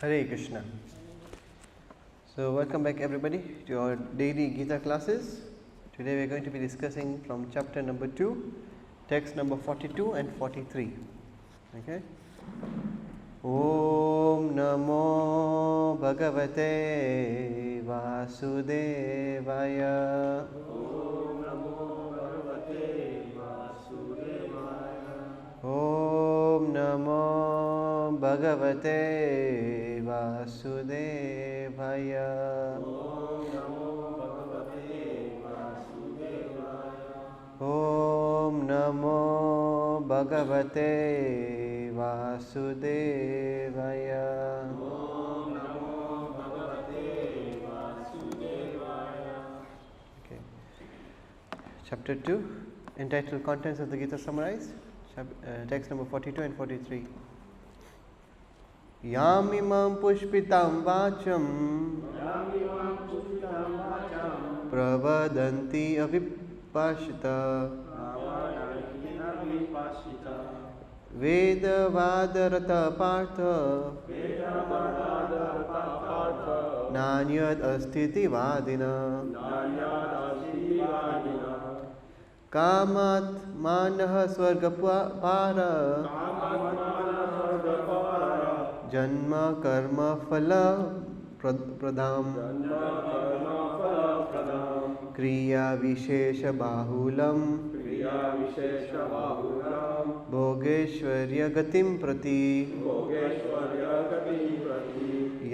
Hare Krishna. So welcome back everybody to our daily Gita classes. Today we are going to be discussing from chapter number 2, text number 42 and 43. Okay. Om Namo Bhagavate Vasudevaya. Om Namo Bhagavate Vasudevaya. Om Namo Bhagavate Vasudevaya. Om Namo Bhagavate Vasudevaya. Om Namo Bhagavate Vasudevaya. Om Namo Bhagavate Vasudevaya. Okay. Chapter 2, entitled Contents of the Gita Summarized. Text number 42 and 43. Yamimam pushpitam vacham Yamimam pushpitam vacham pravadanti avipashita pravadanti avipashita vedavadarata partha vedavadarata partha nanyad astiti vadina nanyadasti vadina kamat manah swargapara janma karma phala pradam kriya vishesha bahulam bhogeshwarya gatim prati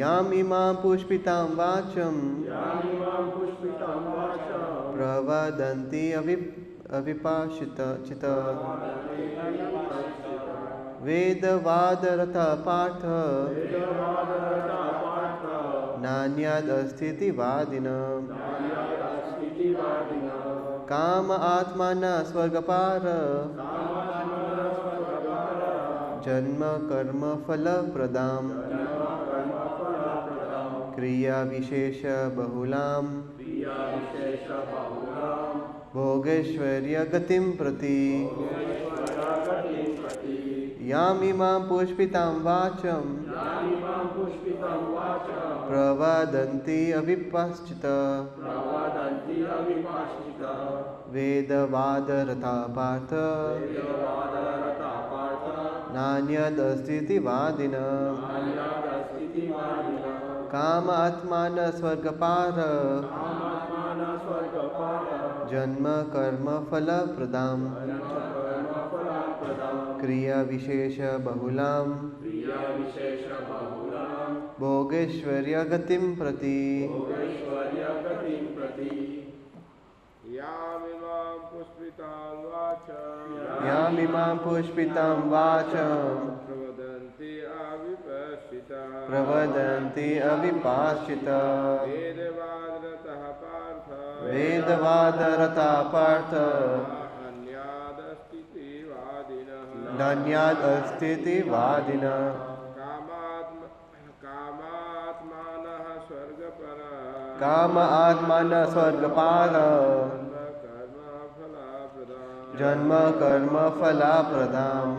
yamimam pushpitam vacham pravadanti avipashita chita vedavadarata partha nanyad astiti vadina kama atmana swargapara janma karma phala pradam kriya vishesha bahulam bhogeshwarya gatim prati yamimam pushpitam vacham pravadanti avipashchita vedavadarata partha nanyad astiti vadina kama atmana swargapara janma karma phala pradam kriya vishesha bahulam bhogeshwarya gatim prati yamimam pushpitam vacham pravadanti avipashita vedavadarata partha nanyad astiti vadina kama atmana swargapara janma karma phala pradam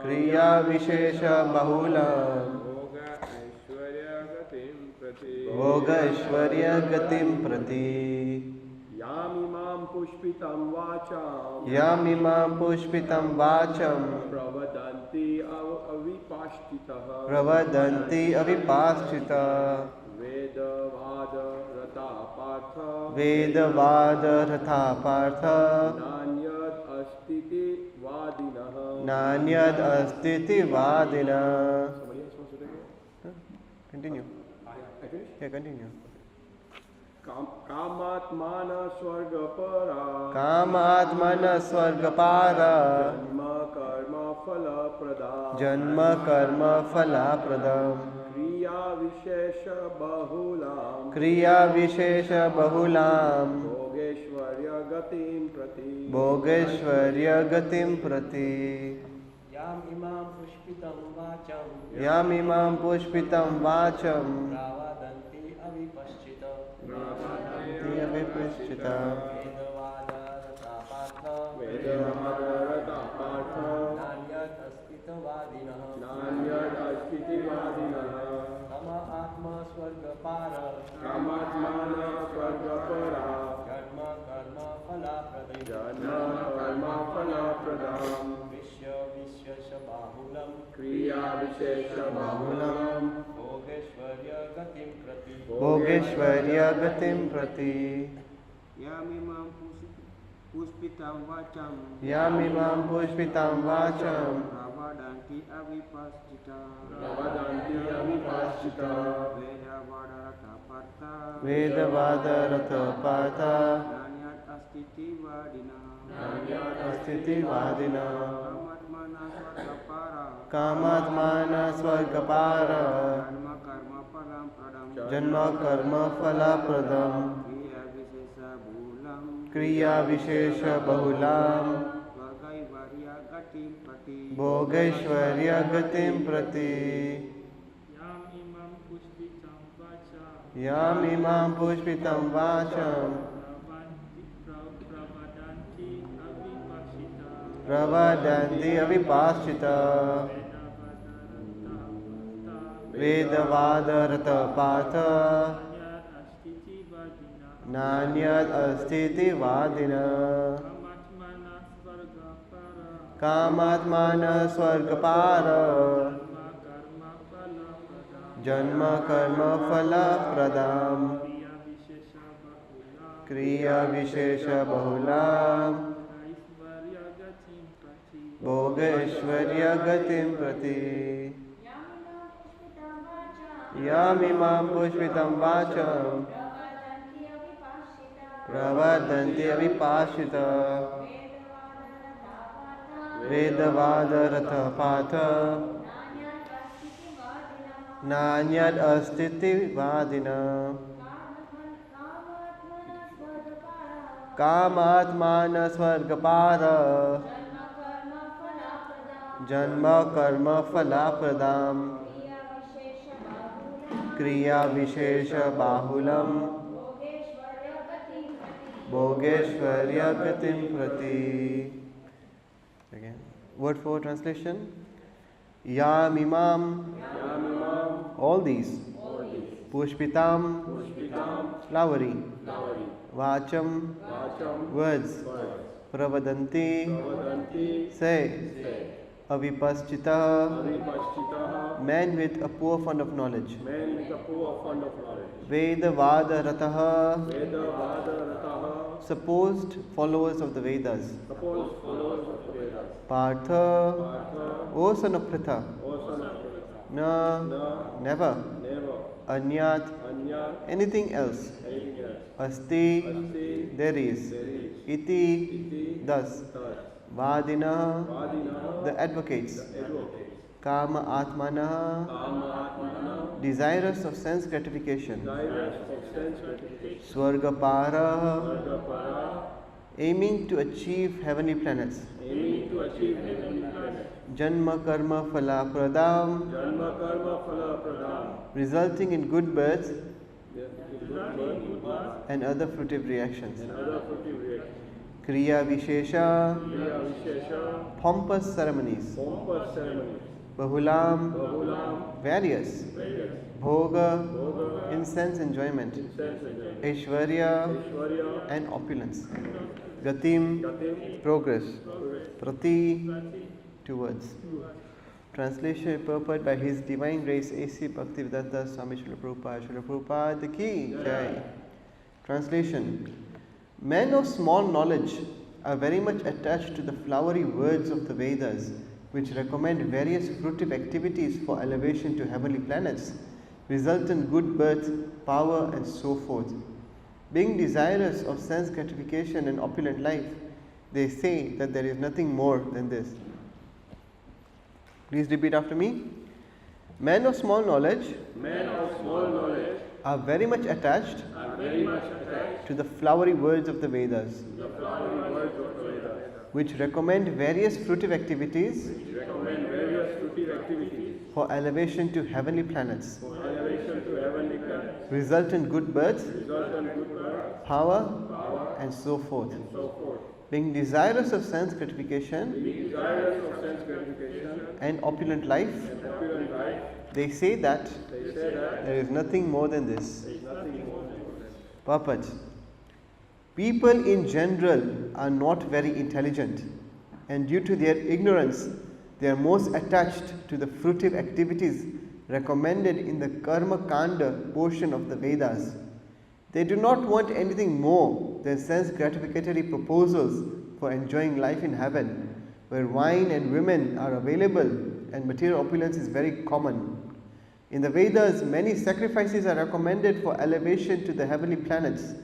kriya vishesha bahulam bhogeshwarya gatim prati Yamimam pushpitam vacham pravadanti avipashchita vedavadarata partha nanyad astiti vadina. Continue. Yeah, continue. Kamatmana swargapara janma karma phala pradam kriya vishesha bahulam bhogeshwarya gatim prati yamimam pushpitam vacham avipashchita vedavadarata partha nanyad astita vadina bahulam भोगेश्वर्य गतिं प्रति bhogeshwarya gatim prati Yamimam puspitam vacham yamimam pushpitam vacham Ravadanti avipaschita Pravadanti avipaschita Vedavadarata partha vedavadarata partha Nanyat astiti vadina astiti vadina Kamatmana swargapara kamatmana swargapara Janma karma palam pradam janma karma phala pradam Kriya vishesa kriya vishesha bhulam bahulam Swargaivarya gatim pati bhogeshwarya gatim prati yamimam pushpitam vacham pravadanti avipaschita vedavadarata partha nanyat astiti vadina kamatmana swargapara janma karma phala pradam kriya vishesha bahulam bhogeshwarya gatim prati yamimam pushpitam vacham pravadanti avipaschita vedavadarata partha nanyat astiti vadina kamatmana swargapara janma karma phala pradam kriya vishesha bahulam bhogeshwarya gatim prati. Again, word for translation. Yamimam, all these. Pushpitam, flowery. Vacham, words. Pravadanti, say. Avipaschita, man with a poor fund of knowledge. Vedavadarataha, supposed followers of the Vedas. Partha, O son of Pritha. Na, never. Anyat, anything else. Asti, there is. Iti, thus. Vadina, the advocates. Kama Atmana, desirous of sense gratification. Swargapara, aiming to achieve heavenly planets. Janma karma phala pradam, resulting in good births and other fruitive reactions. Kriya vishesha, pompous ceremonies. Bahulam, various. Bhoga, incense enjoyment. Aishwarya, and opulence. Gatim, progress. Prati, towards. Translation purport by His Divine Grace A.C. Bhaktivedanta Swami Srila Prabhupada. Srila Prabhupada ki jai. Translation. Men of small knowledge are very much attached to the flowery words of the Vedas, which recommend various fruitive activities for elevation to heavenly planets, result in good birth, power, and so forth. Being desirous of sense gratification and opulent life, they say that there is nothing more than this. Please repeat after me. Men of small knowledge are very much attached to the flowery words of the Vedas, which recommend various fruitive activities for elevation to heavenly planets, result in good birth, power, and so forth. Being desirous of sense gratification and opulent life, they say that there is nothing more than this. Purport. People in general are not very intelligent, and due to their ignorance, They are most attached to the fruitive activities recommended in the Karma Kanda portion of the Vedas. They do not want anything more than sense gratificatory proposals for enjoying life in heaven, where wine and women are available and material opulence is very common. In the Vedas, many sacrifices are recommended for elevation to the heavenly planets,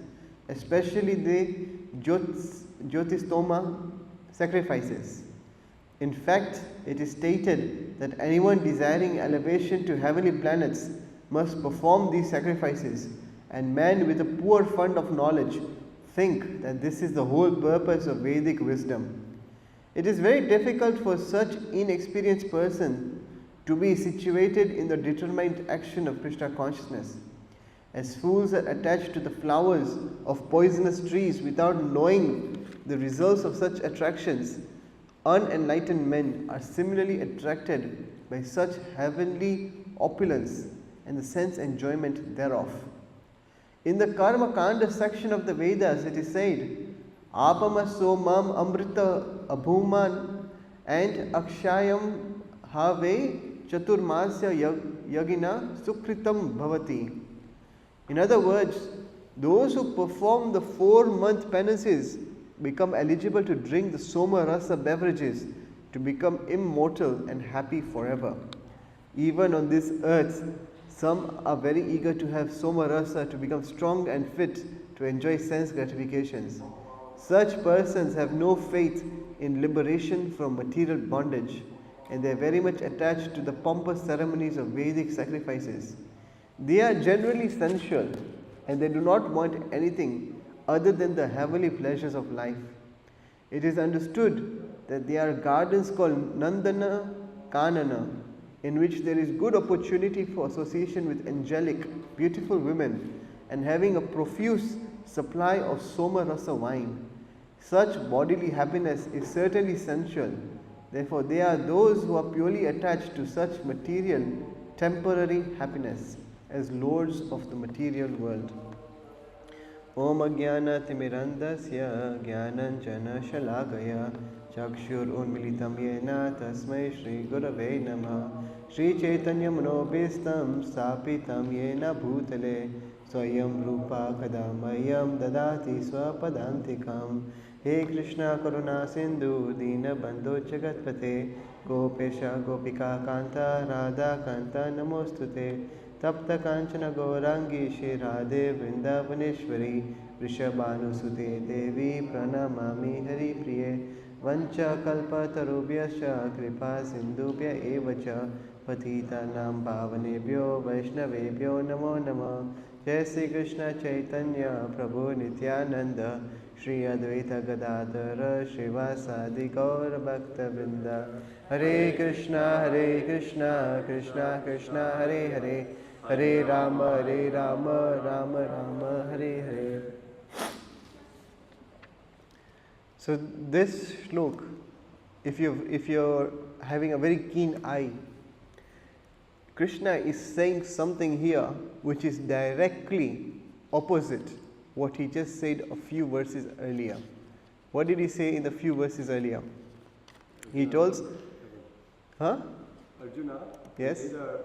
especially the Jyotistoma sacrifices. In fact, it is stated that anyone desiring elevation to heavenly planets must perform these sacrifices, and men with a poor fund of knowledge think that this is the whole purpose of Vedic wisdom. It is very difficult for such inexperienced person to be situated in the determined action of Krishna consciousness. As fools are attached to the flowers of poisonous trees without knowing the results of such attractions, unenlightened men are similarly attracted by such heavenly opulence and the sense enjoyment thereof. In the Karma Kanda section of the Vedas, it is said, Apama somam amrita abhuman and akshayam have chaturmasya yagina sukritam bhavati. In other words, those who perform the 4-month penances become eligible to drink the Soma Rasa beverages to become immortal and happy forever. Even on this earth, some are very eager to have Soma Rasa to become strong and fit to enjoy sense gratifications. Such persons have no faith in liberation from material bondage, and they are very much attached to the pompous ceremonies of Vedic sacrifices. They are generally sensual, and they do not want anything other than the heavenly pleasures of life. It is understood that there are gardens called Nandana Kanana, in which there is good opportunity for association with angelic, beautiful women, and having a profuse supply of Soma Rasa wine. Such bodily happiness is certainly sensual. Therefore, they are those who are purely attached to such material, temporary happiness as lords of the material world. Om Jnana Timirandasya Jnananjana Shalakaya Chakshur Unmilitam Yena Tasmai Shri Gurave Namah Shri Chaitanya Manobhistam Stapitam Yena Bhutale Swayam Rupa Kadamayam Dadati Swapadantikam He Krishna Karuna Sindhu Dina Bandhu Jagatpate Gopesha Gopika Kanta Radha Kanta Namostute Tapta Kanchana Gaurangi Shri Radhe Vrindavaneshwari Vrishabhanusute Devi Pranamami Hari Priye Vancha Kalpa Tarubhyascha Kripa Sindhubhya Evacha Patita Nam Pavanebhyo Vaishnavebhyo Namo Namah Jai Sri Krishna Chaitanya Prabhu Nityananda Shri Advaita Gadadhara Srivasadi Gaur Bhakta Vrinda Hare Krishna Krishna Krishna Hare Hare Hare Rama Rama Rama Hare Hare. So this shlok, if you're having a very keen eye, Krishna is saying something here which is directly opposite what he just said a few verses earlier. What did he say in the few verses earlier? He told, Arjuna, yes, either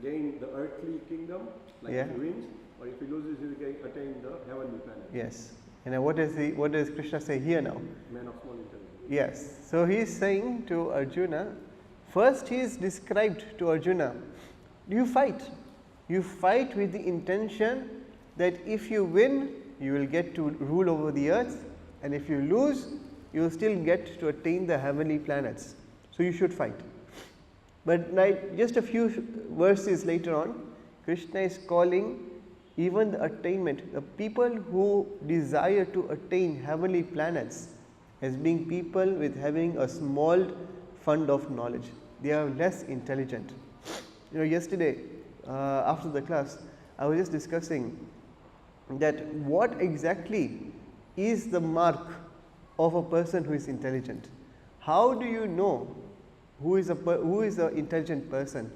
gain the earthly kingdom like yeah, he wins, or if he loses, he will attain the heavenly planet. yes. And what does Krishna say here now? Man of small intelligence. Yes. So he is saying to Arjuna, first he is described to Arjuna, you fight. You fight with the intention that if you win, you will get to rule over the earth, and if you lose, you will still get to attain the heavenly planets. So you should fight. But just a few verses later on, Krishna is calling even the attainment, the people who desire to attain heavenly planets, as being people with having a small fund of knowledge. They are less intelligent. Yesterday after the class, I was just discussing that what exactly is the mark of a person who is intelligent. How do you know who is an intelligent person?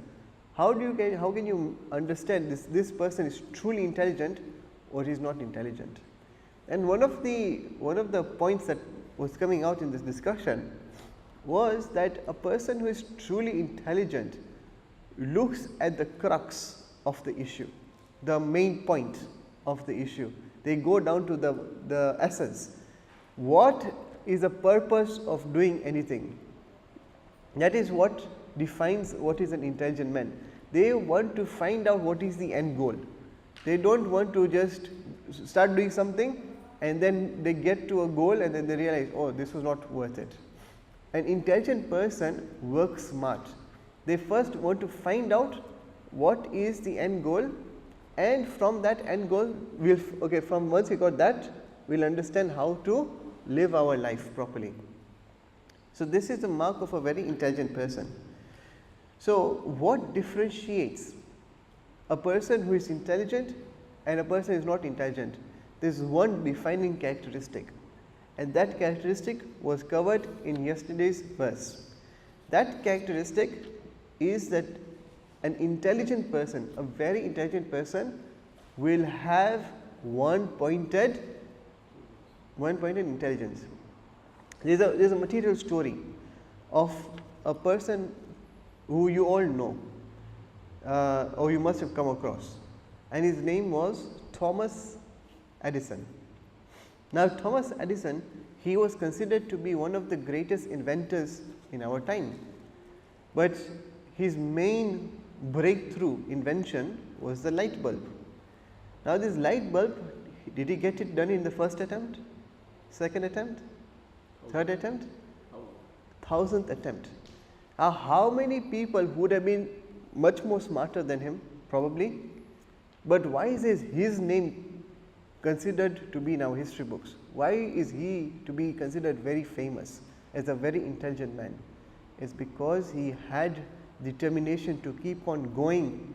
How can you understand this person is truly intelligent or is not intelligent? And one of the points that was coming out in this discussion was that a person who is truly intelligent looks at the crux of the issue, the main point of the issue. They go down to the essence. What is the purpose of doing anything? That is what defines what is an intelligent man. They want to find out what is the end goal. They don't want to just start doing something and then they get to a goal and then they realize, oh, this was not worth it. An intelligent person works smart. They first want to find out what is the end goal, and from that end goal, from once we got that, we'll understand how to live our life properly. So this is the mark of a very intelligent person. So what differentiates a person who is intelligent and a person who is not intelligent? There is one defining characteristic, and that characteristic was covered in yesterday's verse. That characteristic is that an intelligent person, a very intelligent person, will have one-pointed intelligence. There is a material story of a person who you all know, or you must have come across, and his name was Thomas Edison. Now, Thomas Edison, he was considered to be one of the greatest inventors in our time, but his main breakthrough invention was the light bulb. Now, this light bulb, did he get it done in the first attempt, second attempt, third attempt, 1000th attempt? How many people would have been much more smarter than him? Probably. But why is his name considered to be in our history books? Why is he to be considered very famous as a very intelligent man? It's because he had determination to keep on going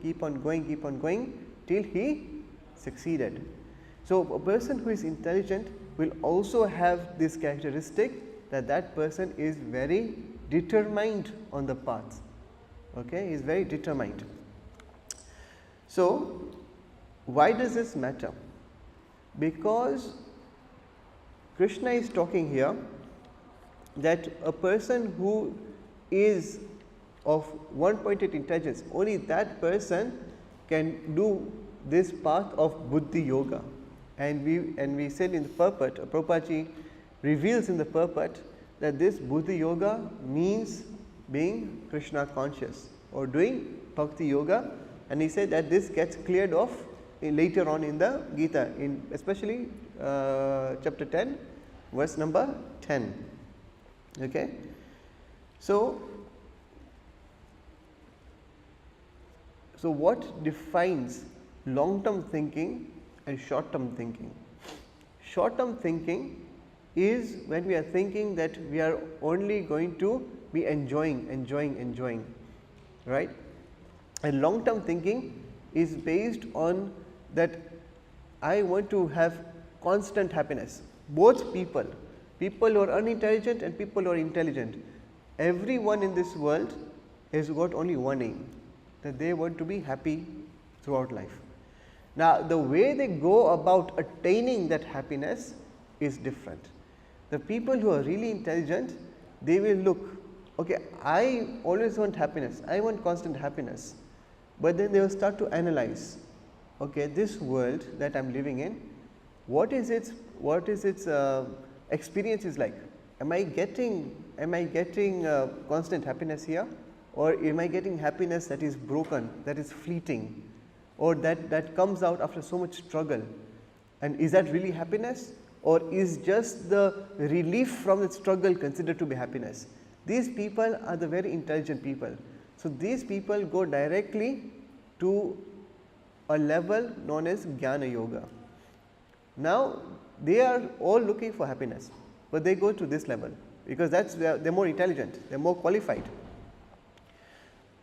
till he succeeded. So, a person who is intelligent will also have this characteristic, that person is very determined on the path. Okay, he is very determined. So, why does this matter? Because Krishna is talking here that a person who is of one-pointed intelligence, only that person can do this path of Buddhi Yoga. And we said in the purport, Prabhupada reveals in the purport that this Buddhi Yoga means being Krishna conscious or doing Bhakti Yoga, and he said that this gets cleared off later on in the Gita, in especially chapter 10, verse number 10. Okay. So what defines long-term thinking and short-term thinking? Short-term thinking is when we are thinking that we are only going to be enjoying, right? And long-term thinking is based on that I want to have constant happiness. Both people who are unintelligent and people who are intelligent, everyone in this world has got only one aim, that they want to be happy throughout life. Now, the way they go about attaining that happiness is different. The people who are really intelligent, they will look, okay, I always want happiness, I want constant happiness, but then they will start to analyze, okay, this world that I am living in, what is its experience is like? Am I getting constant happiness here, or am I getting happiness that is broken, that is fleeting, or that comes out after so much struggle? And is that really happiness, or is just the relief from the struggle considered to be happiness? These people are the very intelligent people. So these people go directly to a level known as Jnana Yoga. Now they are all looking for happiness, but they go to this level because they're more intelligent, they're more qualified.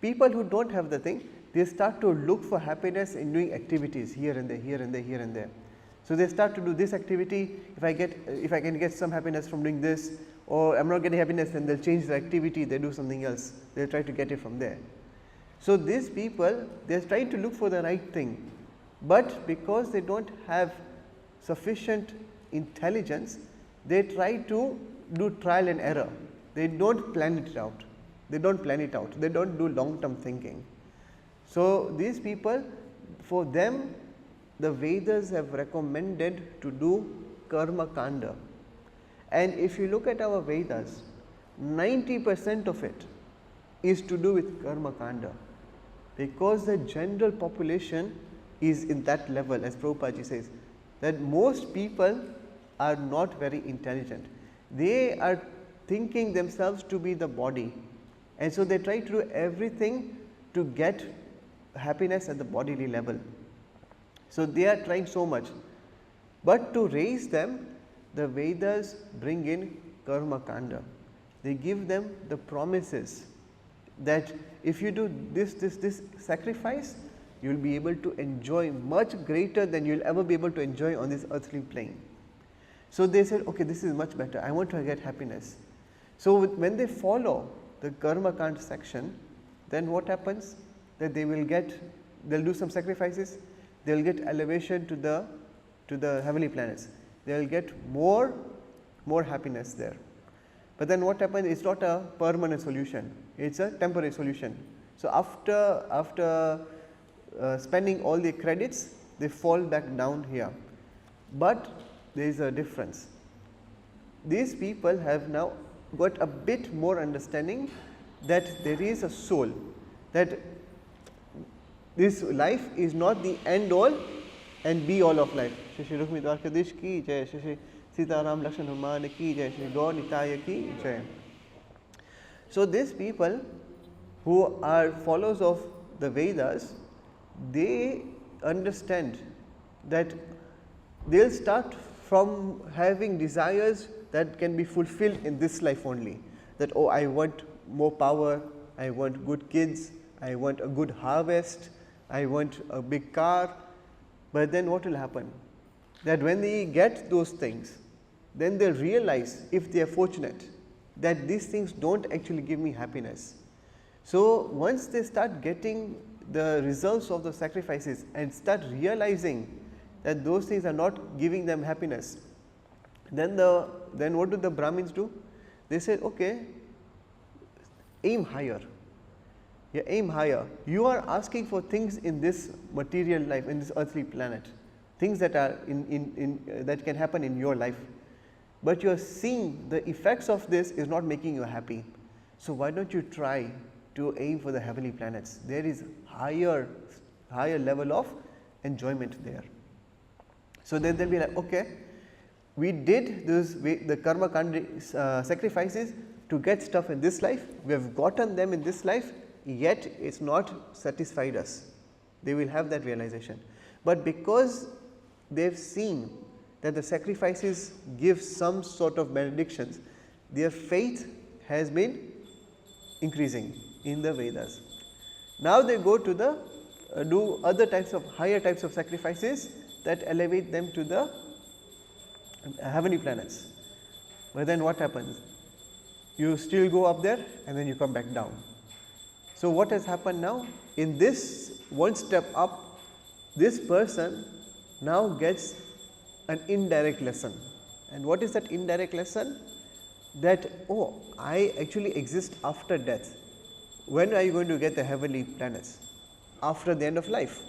People who don't have the thing, they start to look for happiness in doing activities here and there. So they start to do this activity. If I can get some happiness from doing this, or I'm not getting happiness, then they'll change the activity, they do something else, they'll try to get it from there. So these people, they're trying to look for the right thing, but because they don't have sufficient intelligence, they try to do trial and error. they don't plan it out. They don't plan it out. They don't do long term thinking. So, these people, for them, the Vedas have recommended to do karma kanda. And if you look at our Vedas, 90% of it is to do with karma kanda, because the general population is in that level, as Prabhupada says, that most people are not very intelligent. They are thinking themselves to be the body, and so they try to do everything to get happiness at the bodily level. So, they are trying so much, but to raise them, the Vedas bring in karma kanda. They give them the promises that if you do this sacrifice, you will be able to enjoy much greater than you will ever be able to enjoy on this earthly plane. So, they said, okay, this is much better, I want to get happiness. So, when they follow the karma kanda section, then what happens? That they will do some sacrifices, they will get elevation to the heavenly planets, they will get more happiness there. But then what happens? It is not a permanent solution, it is a temporary solution. So, after spending all the credits, they fall back down here. But there is a difference. These people have now got a bit more understanding that there is a soul, that this life is not the end all and be all of life. Shri Shri Rukmini Dwarkadish ki jai, Shri Shri Sitaram Lakshman Hanuman ki jai, Shri Gaur Nitaya ki jai. So, these people who are followers of the Vedas, they understand that they will start from having desires that can be fulfilled in this life only, that oh, I want more power, I want good kids, I want a good harvest, I want a big car. But then what will happen? That when they get those things, then they will realize, if they are fortunate, that these things do not actually give me happiness. So, once they start getting the results of the sacrifices and start realizing that those things are not giving them happiness, then what do the Brahmins do? They say, okay, aim higher. Yeah, aim higher. You are asking for things in this material life, in this earthly planet, things that are that can happen in your life, but you are seeing the effects of this is not making you happy. So, why don't you try to aim for the heavenly planets? There is higher level of enjoyment there. So, then they will be like, okay, we did the karma sacrifices to get stuff in this life, we have gotten them in this life, yet it is not satisfied us. They will have that realization. But because they have seen that the sacrifices give some sort of benedictions, their faith has been increasing in the Vedas. Now they go to the do other types of higher types of sacrifices that elevate them to the heavenly planets. But then what happens? You still go up there and then you come back down. So, what has happened now? In this one step up, this person now gets an indirect lesson. And what is that indirect lesson? That, oh, I actually exist after death. When are you going to get the heavenly planets? After the end of life.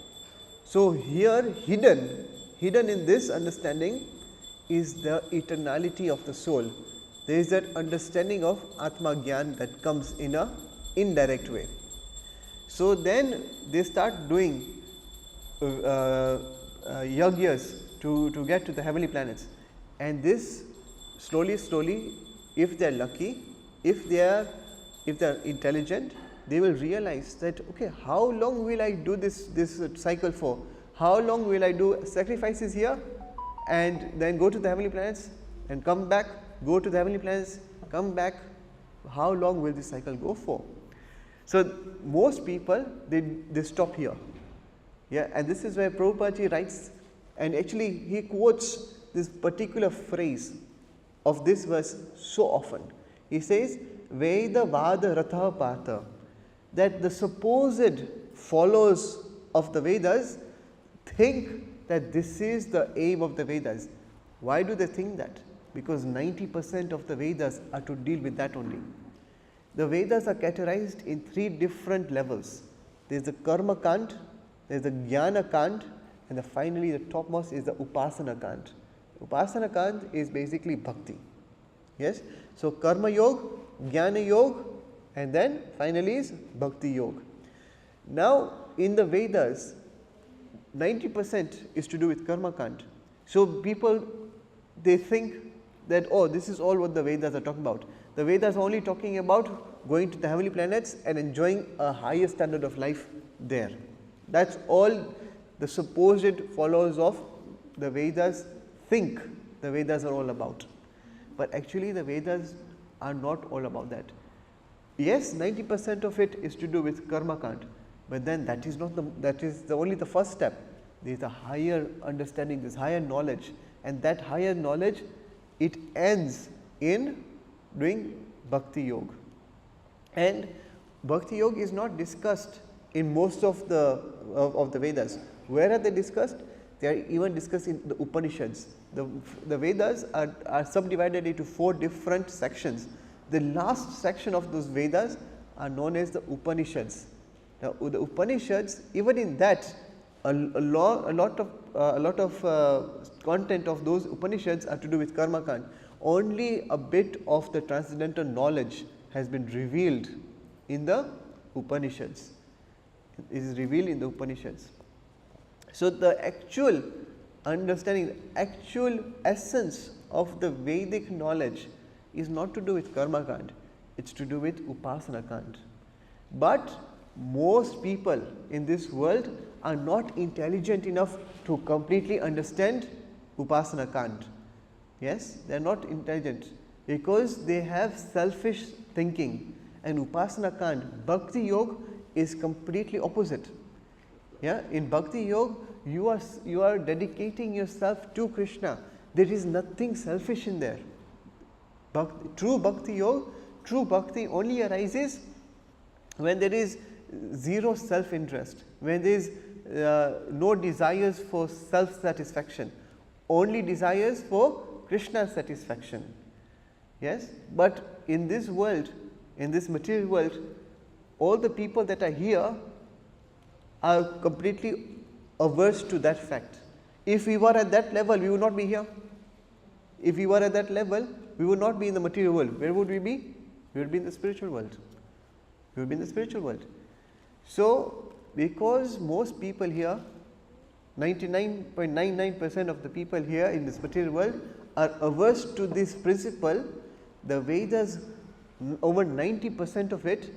So, here hidden in this understanding is the eternality of the soul. There is that understanding of Atma Gyan that comes in a indirect way. So, then they start doing yagyas to get to the heavenly planets, and this slowly, if they are lucky, if they are intelligent, they will realize that, okay, how long will I do this cycle for? How long will I do sacrifices here and then go to the heavenly planets and come back, go to the heavenly planets, come back? How long will this cycle go for? So, most people they stop here, yeah, and this is where Prabhupada writes, and actually he quotes this particular phrase of this verse so often. He says, Veda Vada Ratha Partha, that the supposed followers of the Vedas think that this is the aim of the Vedas. Why do they think that? because 90% of the Vedas are to deal with that only. The Vedas are categorized in 3 different levels. There is the Karma Kand, there is the Jnana Kand, and finally the topmost is the Upasana Kand. Upasana Kand is basically bhakti. Yes? So, Karma Yoga, Jnana Yoga, and then finally is Bhakti Yoga. Now, in the Vedas, 90% is to do with Karma Kand. So, people, they think that, oh, this is all what the Vedas are talking about. The Vedas are only talking about going to the heavenly planets and enjoying a higher standard of life there. That's all the supposed followers of the Vedas think the Vedas are all about. But actually the Vedas are not all about that. Yes, 90% of it is to do with Karma Kand, but then that is only the first step. There is a higher understanding, this higher knowledge, and that higher knowledge, it ends in doing Bhakti Yoga. And Bhakti Yoga is not discussed in most of the Vedas. Where are they discussed? They are even discussed in the Upanishads. The Vedas are subdivided into 4 different sections. The last section of those Vedas are known as the Upanishads. Now, the Upanishads, even in that, a lot of content of those Upanishads are to do with Karma Kand. Only a bit of the transcendental knowledge has been revealed in the Upanishads. It is revealed in the Upanishads. So, the actual understanding, the actual essence of the Vedic knowledge is not to do with Karma Kand, it is to do with Upasana Kand. But most people in this world are not intelligent enough to completely understand Upasana Kand. Yes, they are not intelligent because they have selfish thinking, and Upasana Kand, Bhakti Yoga, is completely opposite. Yeah, in Bhakti Yoga, you are dedicating yourself to Krishna. There is nothing selfish in there. True Bhakti Yoga, true Bhakti only arises when there is zero self-interest, when there is no desires for self-satisfaction, only desires for Krishna's satisfaction. Yes, but in this world, in this material world, all the people that are here are completely averse to that fact. If we were at that level, we would not be here. If we were at that level, we would not be in the material world. Where would we be? We would be in the spiritual world. We would be in the spiritual world. So, because most people here, 99.99% of the people here in this material world are averse to this principle, the Vedas, over 90% of it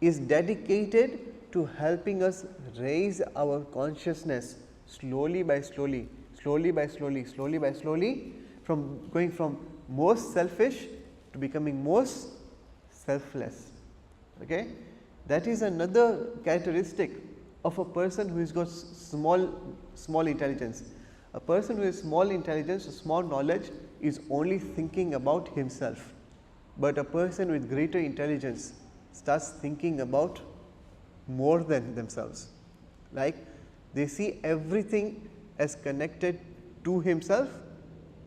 is dedicated to helping us raise our consciousness slowly by slowly, from going from most selfish to becoming most selfless. Okay? That is another characteristic of a person who has got small intelligence. A person who has small intelligence, small knowledge, is only thinking about himself. But a person with greater intelligence starts thinking about more than themselves. Like they see everything as connected to himself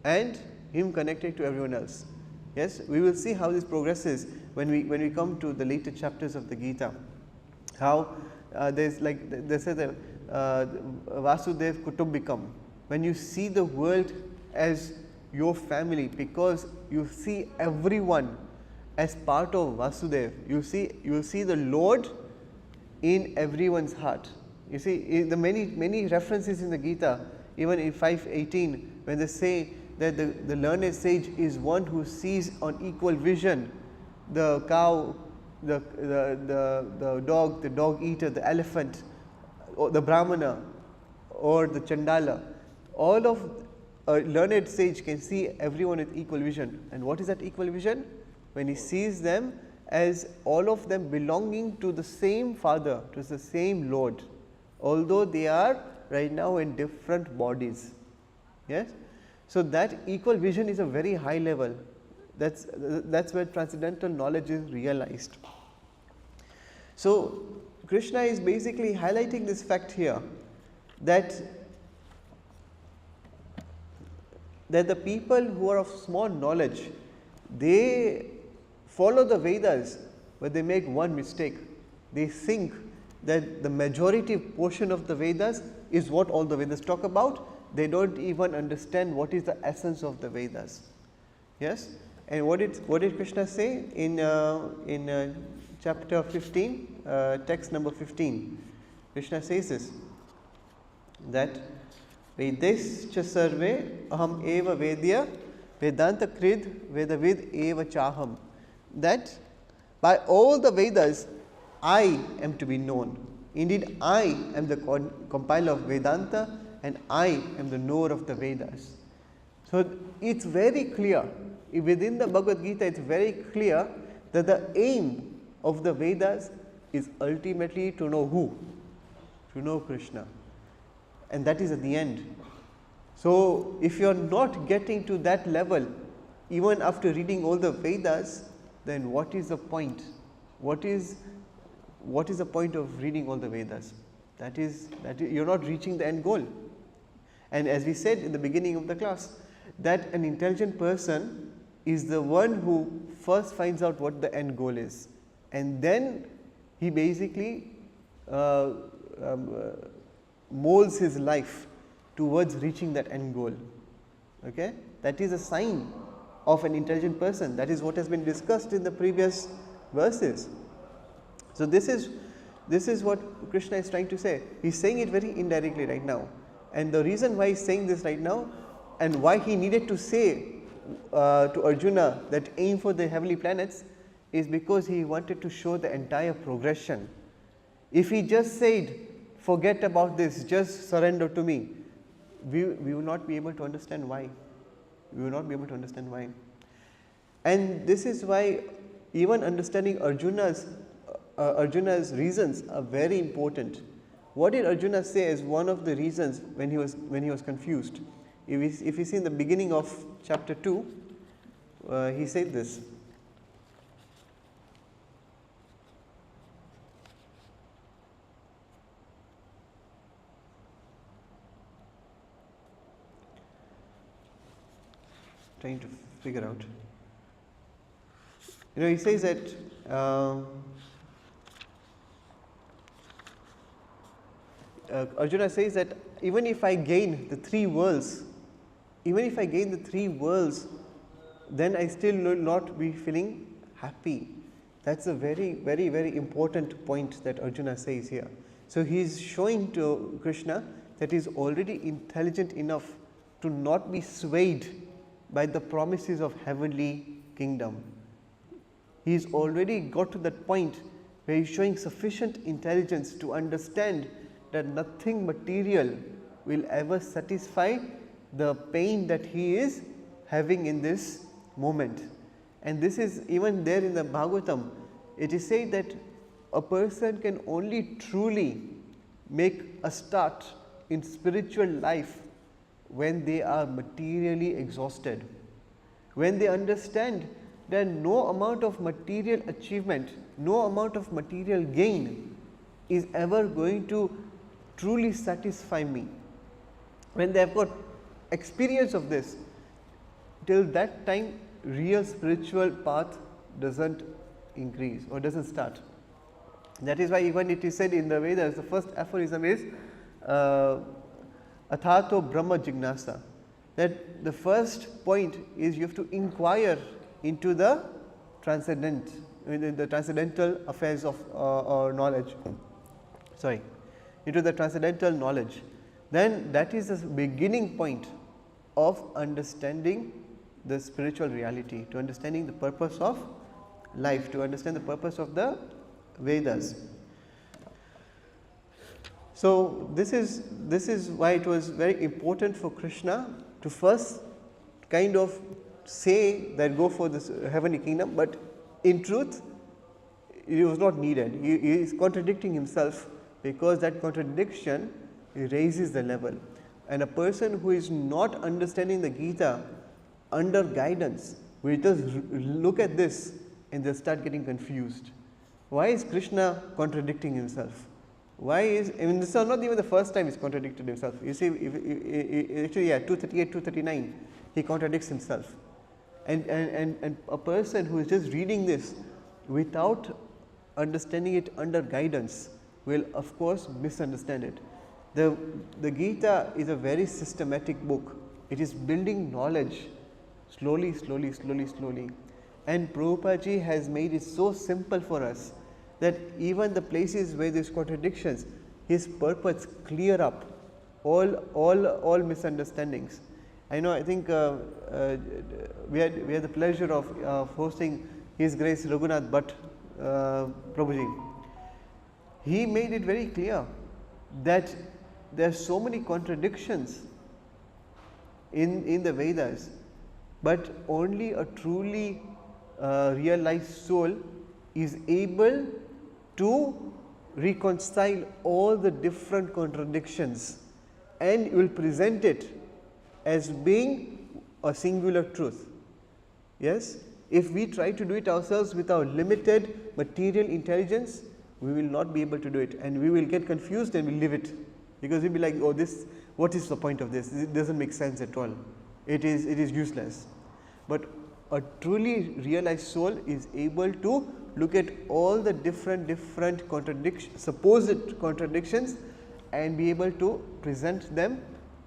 and him connected to everyone else. Yes, we will see how this progresses when we come to the later chapters of the Gita. How there's like they say that Vasudev Kutumbikam. When you see the world as your family, because you see everyone as part of Vasudev, you will see the Lord in everyone's heart. You see the many references in the Gita, even in 5:18, when they say that the learned sage is one who sees on equal vision the cow, the dog eater, the elephant, or the Brahmana, or the Chandala. All of a learned sage can see everyone with equal vision. And what is that equal vision? When he sees them as all of them belonging to the same Father, to the same Lord, although they are right now in different bodies. Yes? So that equal vision is a very high level. That's where transcendental knowledge is realized. So Krishna is basically highlighting this fact here, that that the people who are of small knowledge, they follow the Vedas, but they make one mistake. They think that the majority portion of the Vedas is what all the Vedas talk about. They don't even understand what is the essence of the Vedas. Yes, and what did Krishna say in chapter 15, text number 15? Krishna says this, that Vedescha sarve aham eva vedya vedanta krid vedavid eva chaham, that by all the Vedas I am to be known. Indeed, I am the compiler of Vedanta and I am the knower of the Vedas. So it's very clear, within the Bhagavad Gita it's very clear that the aim of the Vedas is ultimately to know who? To know Krishna. And that is at the end. So if you are not getting to that level, even after reading all the Vedas, then what is the point? What is the point of reading all the Vedas? That is you are not reaching the end goal. And as we said in the beginning of the class, that an intelligent person is the one who first finds out what the end goal is, and then he basically molds his life towards reaching that end goal. Okay? That is a sign of an intelligent person. That is what has been discussed in the previous verses. So this is what Krishna is trying to say. He is saying it very indirectly right now. And the reason why he is saying this right now, and why he needed to say to Arjuna that aim for the heavenly planets, is because he wanted to show the entire progression. If he just said, forget about this, just surrender to me, we will not be able to understand why. We will not be able to understand why. And this is why even understanding Arjuna's reasons are very important. What did Arjuna say as one of the reasons when he was confused? If you see in the beginning of chapter 2, he said this. Trying to figure out. He says that Arjuna says that even if I gain the three worlds, then I still will not be feeling happy. That's a very, very, very important point that Arjuna says here. So he is showing to Krishna that he is already intelligent enough to not be swayed by the promises of heavenly kingdom. He has already got to that point where he is showing sufficient intelligence to understand that nothing material will ever satisfy the pain that he is having in this moment. And this is even there in the Bhagavatam. It is said that a person can only truly make a start in spiritual life when they are materially exhausted, when they understand that no amount of material achievement, no amount of material gain is ever going to truly satisfy me. When they have got experience of this, till that time real spiritual path doesn't increase or doesn't start. That is why even it is said in the Vedas, the first aphorism is Athato Brahma Jignasa, that the first point is you have to inquire into the transcendent, the transcendental affairs of or knowledge. Into the transcendental knowledge. Then that is the beginning point of understanding the spiritual reality, to understanding the purpose of life, to understand the purpose of the Vedas. So this is why it was very important for Krishna to first kind of say that go for this heavenly kingdom, but in truth it was not needed. He is contradicting himself, because that contradiction raises the level. And a person who is not understanding the Gita under guidance will just look at this and they'll start getting confused. Why is Krishna contradicting himself? Why is, I mean, this is not even the first time he's contradicted himself. You see, actually, yeah, 238, 239, he contradicts himself. And a person who is just reading this without understanding it under guidance will, of course, misunderstand it. The Gita is a very systematic book. It is building knowledge slowly. And Prabhupada ji has made it so simple for us that even the places where there's contradictions, his purpose clear up all misunderstandings. I know, I think we had the pleasure of hosting His Grace Raghunath Bhatt Prabhuji. He made it very clear that there are so many contradictions in the Vedas, but only a truly realized soul is able to reconcile all the different contradictions and will present it as being a singular truth. Yes, if we try to do it ourselves with our limited material intelligence, we will not be able to do it, and we will get confused and we'll leave it, because we'll be like, oh, this, what is the point of this? It doesn't make sense at all. It is useless. But a truly realized soul is able to look at all the different supposed contradictions and be able to present them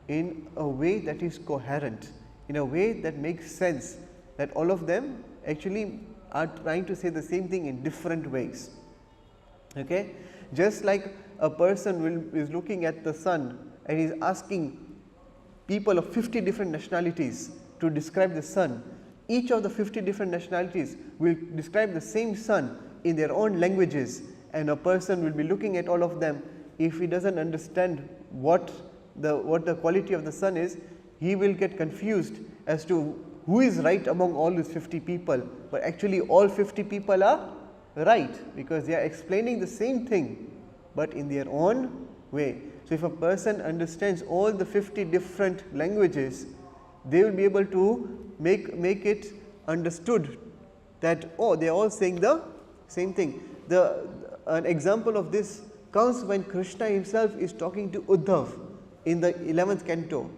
in a way that is coherent, in a way that makes sense, that all of them actually are trying to say the same thing in different ways. Okay? Just like a person is looking at the sun and is asking people of 50 different nationalities to describe the sun, each of the 50 different nationalities will describe the same sun in their own languages, and a person will be looking at all of them. If he doesn't understand what the quality of the sun is, he will get confused as to who is right among all these 50 people, but actually all 50 people are right, because they are explaining the same thing but in their own way. So if a person understands all the 50 different languages, they will be able to make it understood that, oh, they are all saying the same thing. An example of this comes when Krishna himself is talking to Uddhav in the 11th canto.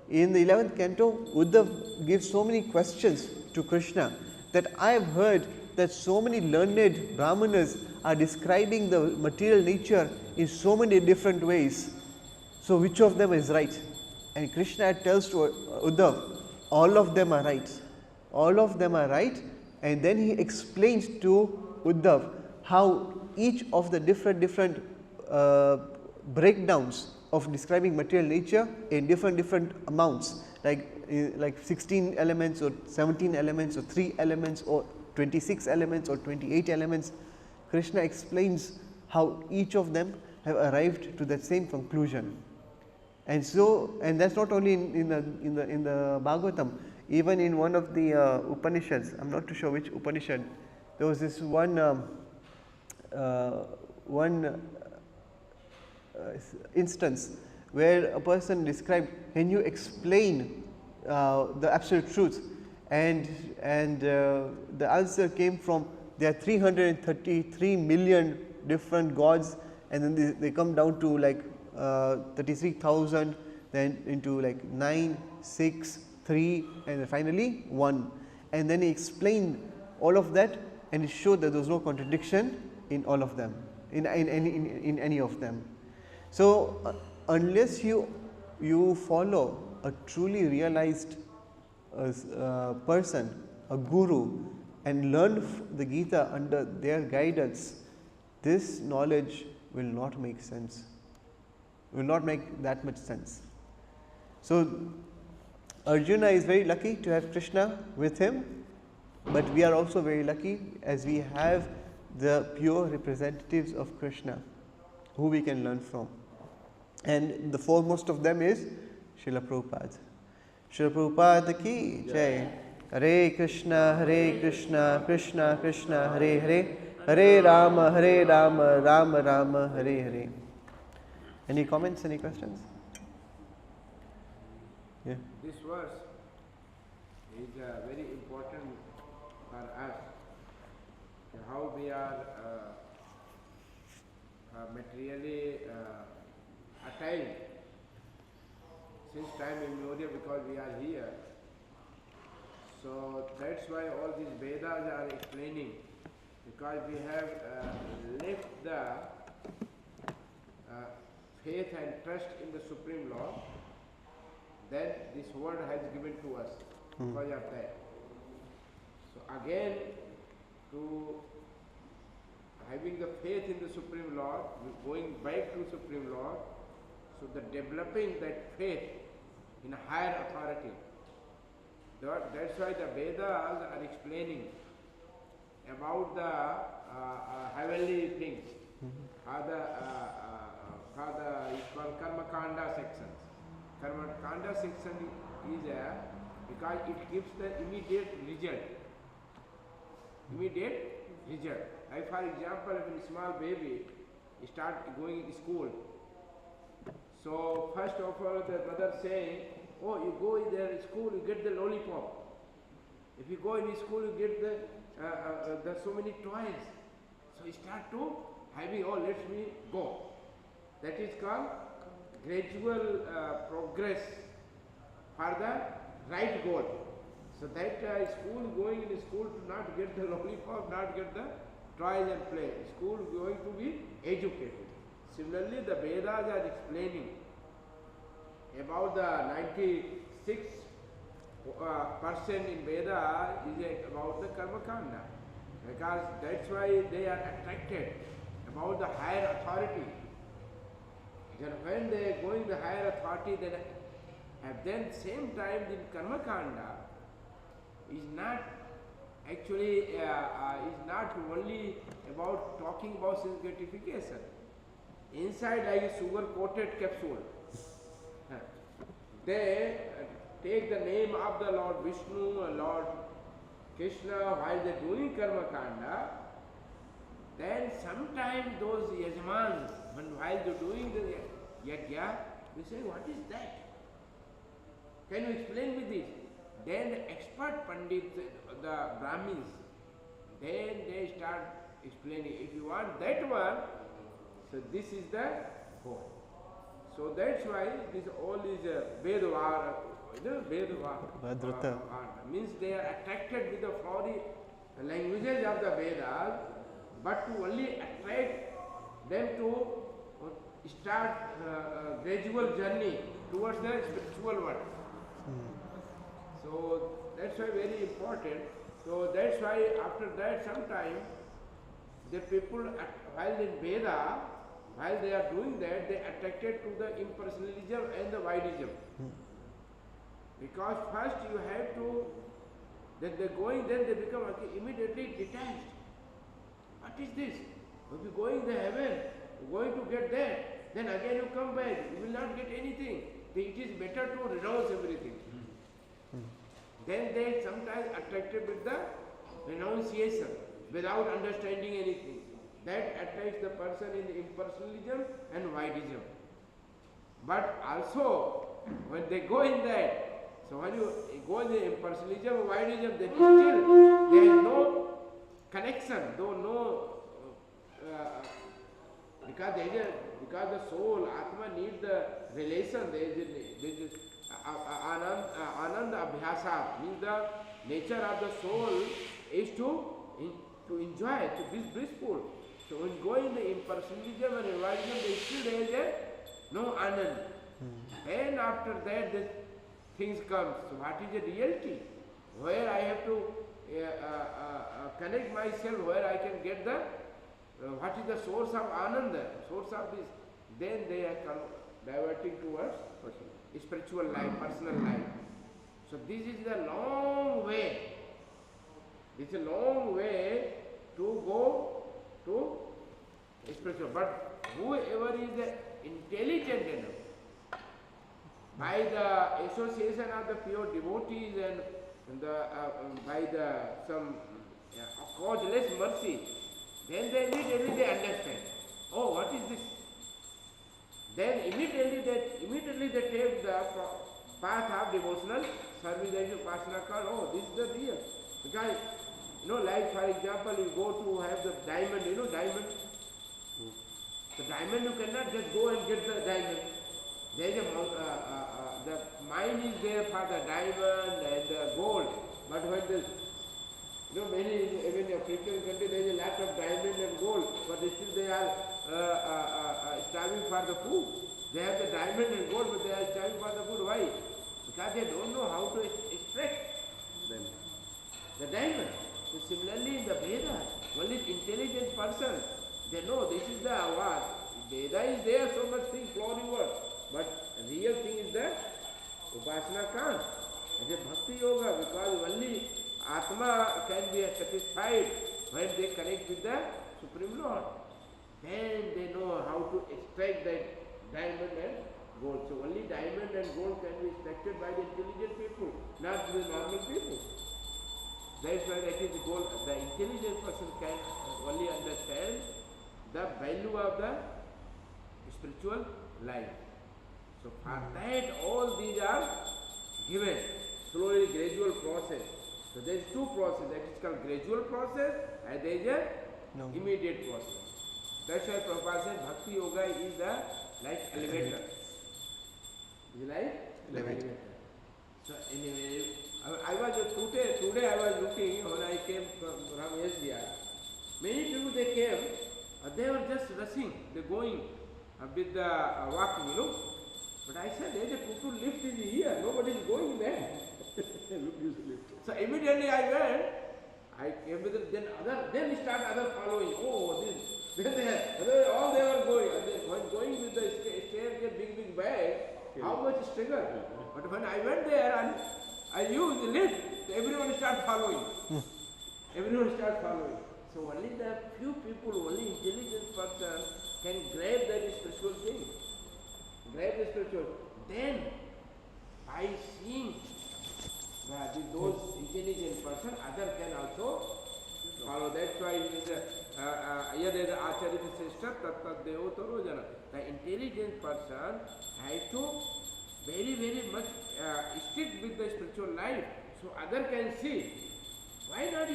In the 11th canto, Uddhav gives so many questions to Krishna that I have heard that so many learned Brahmanas are describing the material nature in so many different ways. So which of them is right? And Krishna tells to Uddhav, all of them are right. All of them are right. And then he explains to Uddhav how each of the different breakdowns of describing material nature in different amounts, like 16 elements or 17 elements or 3 elements or 26 elements or 28 elements. Krishna explains how each of them have arrived to that same conclusion. And so, and that's not only in the Bhagavatam, even in one of the Upanishads, I'm not too sure which Upanishad, there was this one instance where a person described, can you explain the absolute truth? And the answer came from, there are 333 million different gods, and then they come down to like 33,000, then into like 9, 6, 3, and then finally 1. And then he explained all of that, and it showed that there was no contradiction in all of them, in any of them. So unless you follow a truly realized person, a guru, and learn the Gita under their guidance, this knowledge will not make sense, will not make that much sense. So Arjuna is very lucky to have Krishna with him, but we are also very lucky as we have the pure representatives of Krishna who we can learn from. And the foremost of them is Srila Prabhupada. Srila Prabhupada ki jai. Hare Krishna, Krishna Krishna, Hare Hare, Hare Rama, Rama Rama, Hare Hare. Any comments, any questions? Yeah. This verse is very important for us, how we are materially attained since time immemorial because we are here. So that's why all these Vedas are explaining, because we have left the faith and trust in the Supreme Lord, then this world has given to us because of that. So again, to having the faith in the Supreme Lord, going back to Supreme Lord, so the developing that faith in a higher authority. That's why the Vedas are explaining about the heavenly things, for the Iskcon Karma Kanda sections. Karma Kanda section is because it gives the immediate result. Immediate result. Like for example, if a small baby start going to school, so first of all the mother saying, oh, you go in there in school, you get the lollipop. If you go in school, you get the so many toys. So you start to having, oh, let me go. That is called gradual progress for the right goal. So that school, going in school to not get the lollipop, not get the toys and play. School going to be educated. Similarly, the Vedas are explaining about the 96% in Veda is about the Karma Kanda, because that's why they are attracted about the higher authority. Then when they are going the higher authority, then at then same time the Karma Kanda is not actually is not only about talking about sense gratification. Inside like a sugar coated capsule, they take the name of the Lord Vishnu, Lord Krishna while they are doing Karma Kanda. Then sometimes those yajmans, while they are doing the yajna, they say, what is that? Can you explain me this? Then the expert Pandit, the Brahmins, then they start explaining, if you want that one, so this is the goal. So that's why this all is Vedavara, means they are attracted with the flowery languages of the Vedas, but to only attract them to start gradual journey towards the spiritual world. So that's why very important. So that's why after that sometime the people while in Veda, while they are doing that, they attracted to the impersonalism and the Vaidism. Because first you have to, then they going, then they become immediately detached. What is this? If you going to heaven, you are going to get that, then again you come back, you will not get anything. It is better to renounce everything. Then they sometimes attracted with the renunciation without understanding anything. That attracts the person in the impersonalism and Vaidism. But also, when they go in that, so when you go in the impersonalism or Vaidism, then still there is no connection, though no, because the soul, Atma needs the relation, there is Anand Abhyasa, means the nature of the soul is to enjoy, to be blissful. So when going the impersonalism and revision, they still there is no Anand. And after that, the things come. So what is the reality? Where I have to connect myself, where I can get the, what is the source of Ananda, source of this? Then they are diverting towards spiritual life, personal life. So this is the long way. It's a long way to go to spiritual. But whoever is intelligent enough, by the association of the pure devotees and by the some causeless mercy, then they immediately understand. Oh, what is this? Then immediately they take the path of devotional service as Upasana called. Oh, this is the real. Because, like for example, you go to have the diamond, diamond. The diamond you cannot just go and get the diamond. There is the mine is there for the diamond and the gold, but when the many even in African country there is a lot of diamond and gold, but still they are starving for the food. They have the diamond and gold, but they are starving for the food. Why? Because they don't know how to extract the diamond. So similarly in the Veda, only intelligent person, they know this is the award. Veda is there, so much thing, flowery word, but real thing is the Upasana can't. It is Bhakti Yoga, because only Atma can be satisfied when they connect with the Supreme Lord. Then they know how to extract that diamond and gold. So only diamond and gold can be extracted by the intelligent people, not the normal people. That is why that is the goal. The intelligent person can only understand the value of the spiritual life. So for that all these are given, slowly gradual process. So there is two process, that is called gradual process and there is a immediate process. That's why Prabhupada said Bhakti Yoga is the like elevator. Is like elevator. So anyway, I was today I was looking when I came from SDR. Many people they came, they were just rushing, they going with the walking, But I said, there is a total lift in here, nobody is going there. So immediately I went, I came with it, then start other following. Oh, this, all they were going. When going with the stair, big bag, how much struggle. But when I went there and I used the lift, everyone start following. Everyone start following. So only the few people, only intelligent person can grab that spiritual thing. Grab the spiritual. Then, by seeing those intelligent person, other can also follow. That's why it is Yadeda Acharita Srishta Tattat Devotaro Jana. The intelligent person has to very much stick with the spiritual life, so other can see. Why not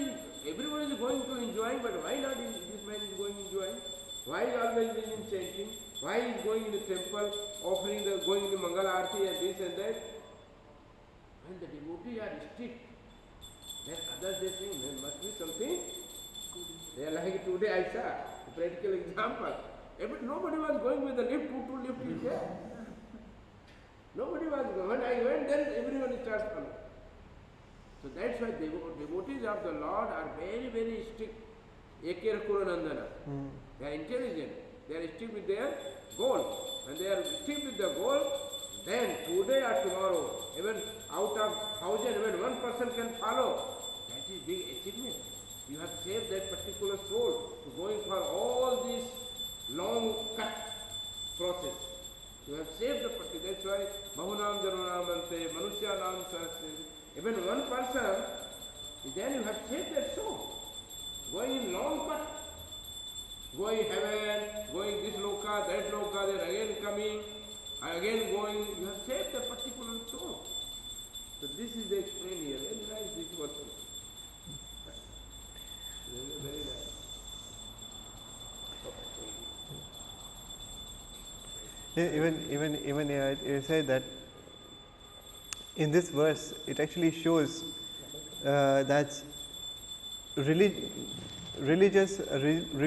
everyone is going to enjoy, but why not this man is going enjoying? Why is always in chanting? Why is going in the temple, offering going in the Mangal Aarti and this and that? When the devotees are strict, then others they think there must be something. They are like today I saw a practical example. Nobody was going with the lift, two lift is there. Nobody was going. When I went, then everyone starts following. So that's why devotees of the Lord are very strict. Ekir Kuranandana. They are intelligent. They are strict with their goal. When they are strict with the goal, then today or tomorrow, even out of 1,000, even one person can follow. That is big achievement. You have saved that particular soul to going for all this long cut process. You have saved the particular. That's why Bahunam Janunamante, Manusyanam Sahasri. Even one person, then you have saved that soul. Going in long cut. Going heaven, going this loka, that loka, then again coming, and again going, you have saved the particular soul. So this is the explain here. Very nice, this was very nice. Yeah, even you said that in this verse it actually shows that religious